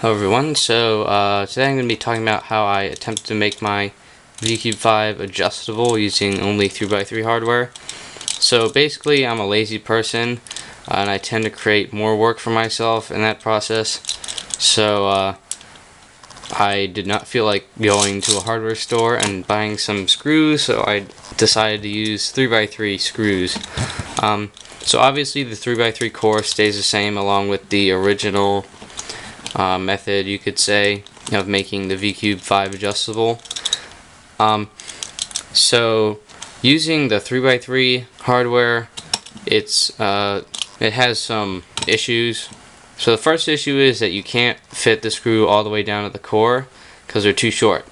Hello everyone, so today I'm going to be talking about how I attempted to make my TheCube 5 adjustable using only 3x3 hardware. So basically I'm a lazy person and I tend to create more work for myself in that process. So I did not feel like going to a hardware store and buying some screws, so I decided to use 3x3 screws. So obviously the 3x3 core stays the same along with the original method, you could say, of making the TheCube 5 adjustable. So using the 3x3 hardware, it has some issues. So the first issue is that you can't fit the screw all the way down to the core because they're too short.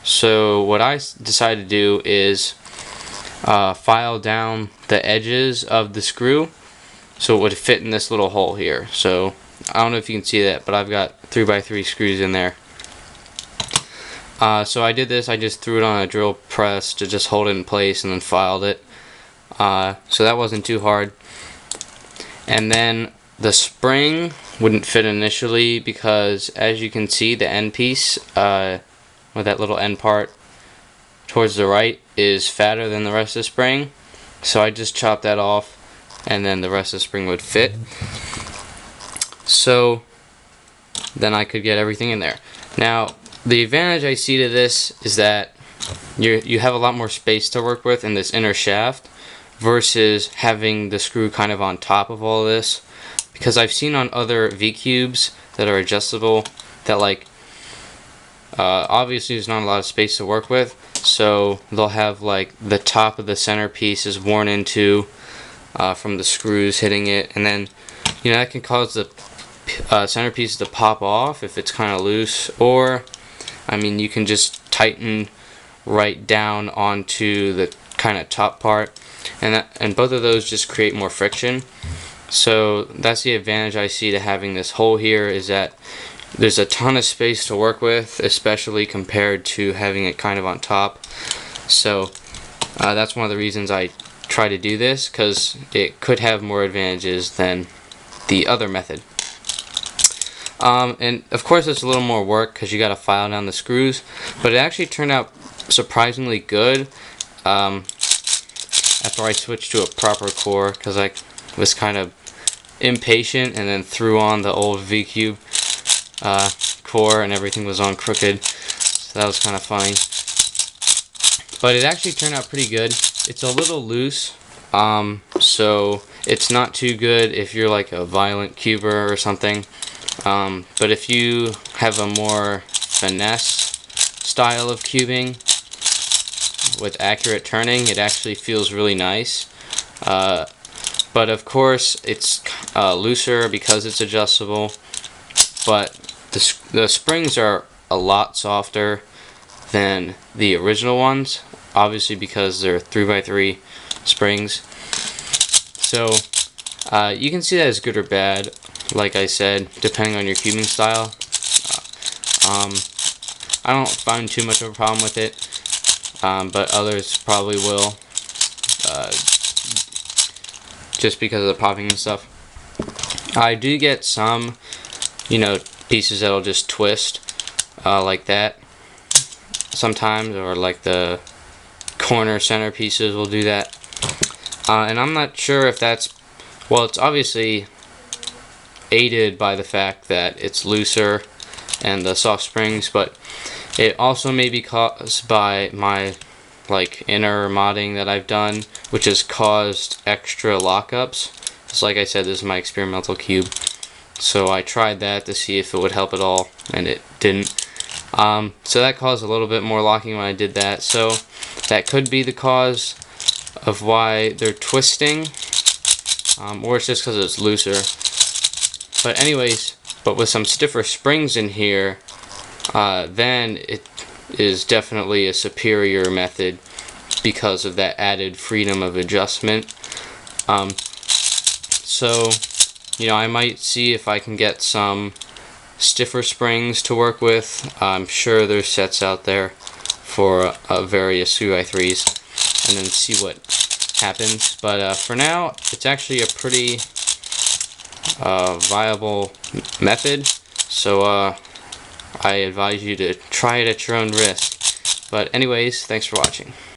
So what I decided to do is file down the edges of the screw so it would fit in this little hole here. So I don't know if you can see that, but I've got 3x3 screws in there. So I did this, I just threw it on a drill press to just hold it in place and then filed it. So that wasn't too hard. And then the spring wouldn't fit initially because, as you can see, the end piece, with that little end part towards the right, is fatter than the rest of the spring. So I just chopped that off and then the rest of the spring would fit. So then I could get everything in there. Now the advantage I see to this is that you have a lot more space to work with in this inner shaft versus having the screw kind of on top of all this, because I've seen on other V-cubes that are adjustable that obviously there's not a lot of space to work with, so they'll have like the top of the centerpiece is worn into from the screws hitting it, and then that can cause the centerpiece to pop off if it's kind of loose, or you can just tighten right down onto the kind of top part, and both of those just create more friction. So that's the advantage I see to having this hole here, is that there's a ton of space to work with, especially compared to having it kind of on top. So that's one of the reasons I try to do this, because it could have more advantages than the other method. And of course it's a little more work because you got to file down the screws, but it actually turned out surprisingly good after I switched to a proper core, because I was kind of impatient and then threw on the old V-cube core and everything was on crooked, so that was kind of funny. But it actually turned out pretty good. It's a little loose, so it's not too good if you're like a violent cuber or something. But if you have a more finesse style of cubing with accurate turning, it actually feels really nice. But of course it's looser because it's adjustable, but the springs are a lot softer than the original ones, obviously because they're 3x3 springs. So you can see that as good or bad, like I said, depending on your cubing style. I don't find too much of a problem with it, but others probably will, just because of the popping and stuff. I do get some, pieces that'll just twist like that sometimes, or like the corner center pieces will do that. And I'm not sure if that's, well, it's obviously aided by the fact that it's looser and the soft springs, but it also may be caused by my inner modding that I've done, which has caused extra lockups. Just like I said, this is my experimental cube, so I tried that to see if it would help at all, and it didn't. So that caused a little bit more locking when I did that, so that could be the cause of why they're twisting, or it's just because it's looser. But anyways, with some stiffer springs in here, then it is definitely a superior method because of that added freedom of adjustment. So I might see if I can get some stiffer springs to work with. I'm sure there's sets out there for various 3x3s, and then see what happens. But for now, it's actually a pretty viable method. So I advise you to try it at your own risk. But anyways, thanks for watching.